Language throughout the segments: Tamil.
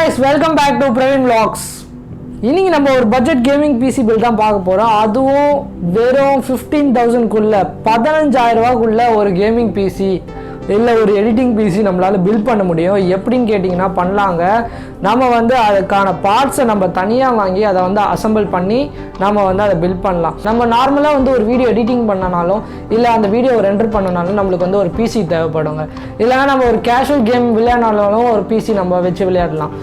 guys, welcome back to Praveen Vlogs. இன்னைக்கு நம்ம ஒரு பட்ஜெட் கேமிங் பிசி பில் தான் பார்க்க போறோம். அதுவும் வெறும் 15000 குள்ள 15000 ரூபாய்க்குள்ள ஒரு கேமிங் பிசி இல்லை ஒரு எடிட்டிங் பிசி நம்மளால பில்ட் பண்ண முடியும். எப்படின்னு கேட்டிங்கன்னா பண்ணலாங்க. நம்ம அதுக்கான பார்ட்ஸை நம்ம தனியாக வாங்கி அதை அசம்பிள் பண்ணி நம்ம அதை பில்ட் பண்ணலாம். நம்ம நார்மலாக ஒரு வீடியோ எடிட்டிங் பண்ணனாலும் இல்லை அந்த வீடியோ ரெண்டர் பண்ணனாலும் நம்மளுக்கு ஒரு பிசி தேவைப்படுங்க. இல்லைனா நம்ம ஒரு கேஷுவல் கேம் விளையாடினாலும் ஒரு பிசி நம்ம வச்சு விளையாடலாம்.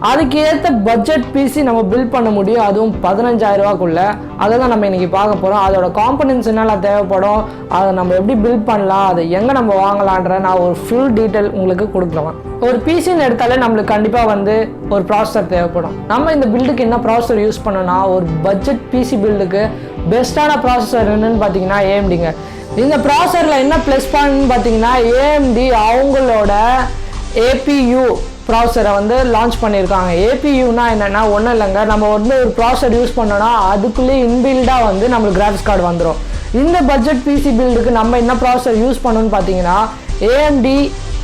அதுக்கு ஏற்ற பட்ஜெட் பிசி நம்ம பில்ட் பண்ண முடியும், அதுவும் 15000 ரூபாய்க்குள்ள. அதை தான் நம்ம இன்றைக்கி பார்க்க போகிறோம். அதோட காம்பனன்ட்ஸ் என்னெல்லாம் தேவைப்படும், அதை நம்ம எப்படி பில்ட் பண்ணலாம், அதை எங்கே நம்ம வாங்கலான்ற நான் ஒரு ஃபுல் டீட்டெயில் உங்களுக்கு கொடுக்குறேன். ஒரு பிசின்னு எடுத்தாலே நம்மளுக்கு கண்டிப்பாக ஒரு ப்ராசஸர் தேவைப்படும். நம்ம இந்த பில்டுக்கு என்ன ப்ராசஸர் யூஸ் பண்ணோன்னா, ஒரு பட்ஜெட் பிசி பில்டுக்கு பெஸ்ட்டான ப்ராசஸர் என்னன்னு பார்த்தீங்கன்னா ஏஎம்டிங்க. இந்த ப்ராசஸரில் என்ன ப்ளஸ் பாயிண்ட்னு பார்த்தீங்கன்னா, ஏஎம்டி அவங்களோட ஏபியூ ப்ராசஸரை லான்ச் பண்ணியிருக்காங்க. ஏபியூனா என்னென்னா ஒன்றும் இல்லைங்க, நம்ம ஒரு ப்ராசஸர் யூஸ் பண்ணோன்னா அதுக்குள்ளேயே இன்பில்டாக நம்மளுக்கு கிராஃபிக்ஸ் கார்டு வந்துடும். இந்த பட்ஜெட் பிசி பில்டுக்கு நம்ம என்ன ப்ராசஸர் யூஸ் பண்ணணும்னு பார்த்தீங்கன்னா ஏஎம்டி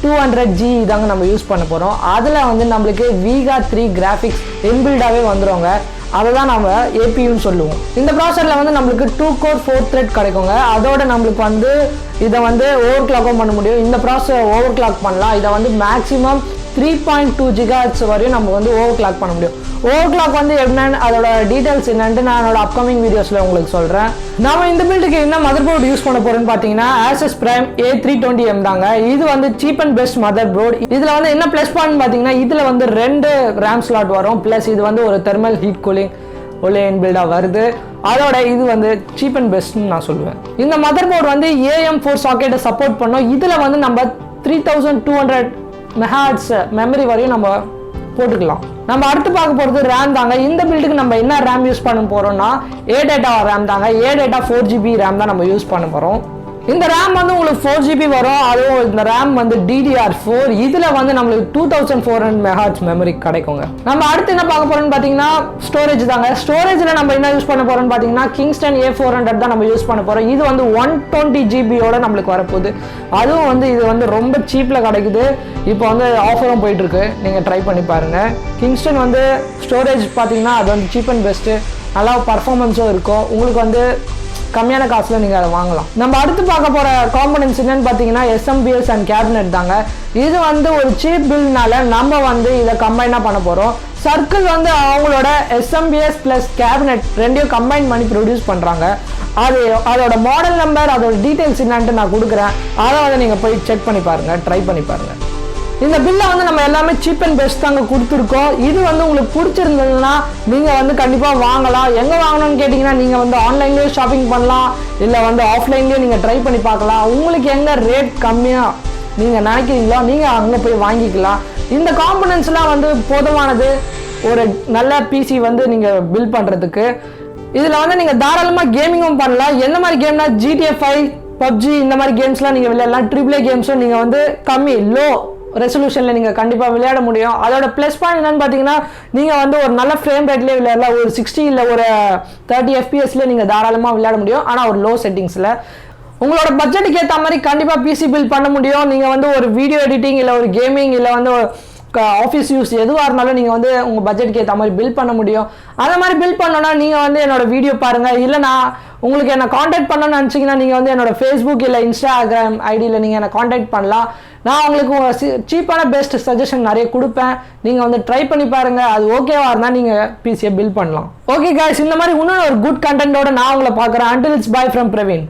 200G தாங்க நம்ம யூஸ் பண்ண போகிறோம். அதில் நம்மளுக்கு Vega 3 கிராஃபிக்ஸ் இன்பில்டாகவே வந்துடுங்க. அதை தான் நம்ம ஏபியூன்னு சொல்லுவோம். இந்த ப்ராசஸரில் நம்மளுக்கு 2 கோர் 4 த்ரெட் கிடைக்குங்க. அதோட நம்மளுக்கு இதை ஓவர் கிளாக்கும் பண்ண முடியும். இந்த ப்ராசஸர் ஓவர் கிளாக் பண்ணலாம். இதை மேக்ஸிமம் 3.2 GHz வரையும் நம்ம ஓவர் கிளாக் பண்ண முடியும். ஓவர் கிளாக் என்னன்னு அதோட டீட்டெயில்ஸ் என்னன்ட்டு நான் என்னோட அப்கமிங் வீடியோஸில் உங்களுக்கு சொல்கிறேன். நம்ம இந்த பில்டுக்கு என்ன மதர் போர்டு யூஸ் பண்ண போகிறோன்னு பார்த்தீங்கன்னா Asus Prime A320M தாங்க. இது cheap and best motherboard. இதில் என்ன ப்ளஸ் பாயிண்ட் பார்த்தீங்கன்னா, இதில் 2 RAM ஸ்லாட் வரும். ப்ளஸ் இது ஒரு தெர்மல் ஹீட் கூலிங் ஒரே இன்பில்டாக வருது. அதோட இது சீப் அண்ட் பெஸ்ட்னு நான் சொல்லுவேன். இந்த மதர் போர்டு AM4 சாக்கெட்டை சப்போர்ட் பண்ணோம். இதில் நம்ம 3200 மெகாஹெர்ட்ஸ் மெமரி வரையும் நம்ம போட்டுக்கலாம். நம்ம அடுத்து பார்க்க போகிறது ரேம் தாங்க. இந்த பில்டுக்கு நம்ம என்ன ரேம் யூஸ் பண்ண போகிறோம்னா ADATA ரேம் தாங்க. ADATA 4GB ரேம் தான் நம்ம யூஸ் பண்ண போகிறோம். இந்த ரேம் உங்களுக்கு 4GB வரும். அதுவும் இந்த ரேம் DDR4. இதில் நம்மளுக்கு 2400 மெகாஹெர்ட்ஸ் மெமரி கிடைக்குங்க. நம்ம அடுத்து என்ன பார்க்க போகிறோம்னு பார்த்தீங்கன்னா ஸ்டோரேஜ் தாங்க. ஸ்டோரேஜில் நம்ம என்ன யூஸ் பண்ண போகிறோம்னு பார்த்தீங்கன்னா Kingston A400 தான் நம்ம யூஸ் பண்ண போகிறோம். இது 120GB நம்மளுக்கு வரப்போகுது. அதுவும் இது ரொம்ப சீப்பில் கிடைக்குது. இப்போ ஆஃபரும் போயிட்டுருக்கு, நீங்கள் ட்ரை பண்ணி பாருங்கள். Kingston ஸ்டோரேஜ் பார்த்தீங்கன்னா அது சீப் அண்ட் பெஸ்ட்டு, நல்லா பர்ஃபார்மன்ஸும் இருக்கும். உங்களுக்கு கம்மியான காசில் நீங்கள் அதை வாங்கலாம். நம்ம அடுத்து பார்க்க போகிற காம்பனன்ட்ஸ் என்னன்னு பார்த்தீங்கன்னா SMBS அண்ட் கேபினெட் தாங்க. இது ஒரு சீப் பில்ட்னால நம்ம இதை கம்பைனாக பண்ண போகிறோம். சர்க்கிள் அவங்களோட SMBS ப்ளஸ் கேபினெட் ரெண்டையும் கம்பைன் பண்ணி ப்ரொடியூஸ் பண்ணுறாங்க. அதோட மாடல் நம்பர் அதோட டீட்டெயில்ஸ் என்னன்ட்டு நான் கொடுக்குறேன். அதை நீங்கள் போய் செக் பண்ணி பாருங்கள், ட்ரை பண்ணி பாருங்கள். இந்த பில்லை நம்ம எல்லாமே சீப் அண்ட் பெஸ்ட் தாங்க கொடுத்துருக்கோம். இது உங்களுக்கு பிடிச்சிருந்ததுன்னா நீங்கள் கண்டிப்பாக வாங்கலாம். எங்கே வாங்கணும்னு கேட்டிங்கன்னா நீங்கள் ஆன்லைன்லேயும் ஷாப்பிங் பண்ணலாம், இல்லை ஆஃப்லைன்லேயும் நீங்கள் ட்ரை பண்ணி பார்க்கலாம். உங்களுக்கு எங்கே ரேட் கம்மியாக நீங்கள் நினைக்கிறீங்களோ நீங்கள் அங்கே போய் வாங்கிக்கலாம். இந்த காம்பனன்ட்ஸ்லாம் போதுமானது ஒரு நல்ல பிசி நீங்கள் பில்ட் பண்ணுறதுக்கு. இதில் நீங்கள் தாராளமாக கேமிங்கும் பண்ணலாம். எந்த மாதிரி கேம்னா GTA 5, PUBG இந்த மாதிரி கேம்ஸ்லாம் நீங்கள் விளையாடலாம். AAA கேம்ஸும் நீங்கள் கம்மி லோ ரெசல்யூஷனில் நீங்கள் கண்டிப்பாக விளையாட முடியும். அதோட ப்ளஸ் பாயிண்ட் என்னன்னு பார்த்தீங்கன்னா, நீங்கள் ஒரு நல்ல ஃப்ரேம் ரேட்லேயே விளையாடலாம். ஒரு 60 இல்லை ஒரு 30 FPSலேயே நீங்கள் தாராளமாக விளையாட முடியும். ஆனால் ஒரு லோ செட்டிங்ஸில் உங்களோட பட்ஜெட்டுக்கு ஏற்ற மாதிரி கண்டிப்பாக பிசி பில்ட் பண்ண முடியும். நீங்கள் ஒரு வீடியோ எடிட்டிங் இல்லை ஒரு கேமிங் இல்லை ஆஃபீஸ் யூஸ் எதுவாக இருந்தாலும் நீங்கள் உங்கள் பட்ஜெட்டுக்கு ஏற்ற மாதிரி பில்ட் பண்ண முடியும். அந்த மாதிரி பில்ட் பண்ணோன்னா நீங்கள் என்னோட வீடியோ பாருங்கள். இல்லை நான் உங்களுக்கு என்ன காண்டாக்ட் பண்ணணும்னு நினச்சிங்கன்னா நீங்கள் என்னோட ஃபேஸ்புக் இல்லை இன்ஸ்டாகிராம் ஐடியில் நீங்கள் என்னை காண்டாக்ட் பண்ணலாம். நான் உங்களுக்கு சீப்பான பெஸ்ட் சஜஷன் நிறைய கொடுப்பேன். நீங்கள் ட்ரை பண்ணி பாருங்கள். அது ஓகேவா இருந்தால் நீங்கள் பிசியை பில்ட் பண்ணலாம். ஓகே கைஸ், இந்த மாதிரி இன்னும் ஒரு குட் கண்டென்ட்டோட நான் உங்களை பார்க்குறேன். Until it's bye from Praveen.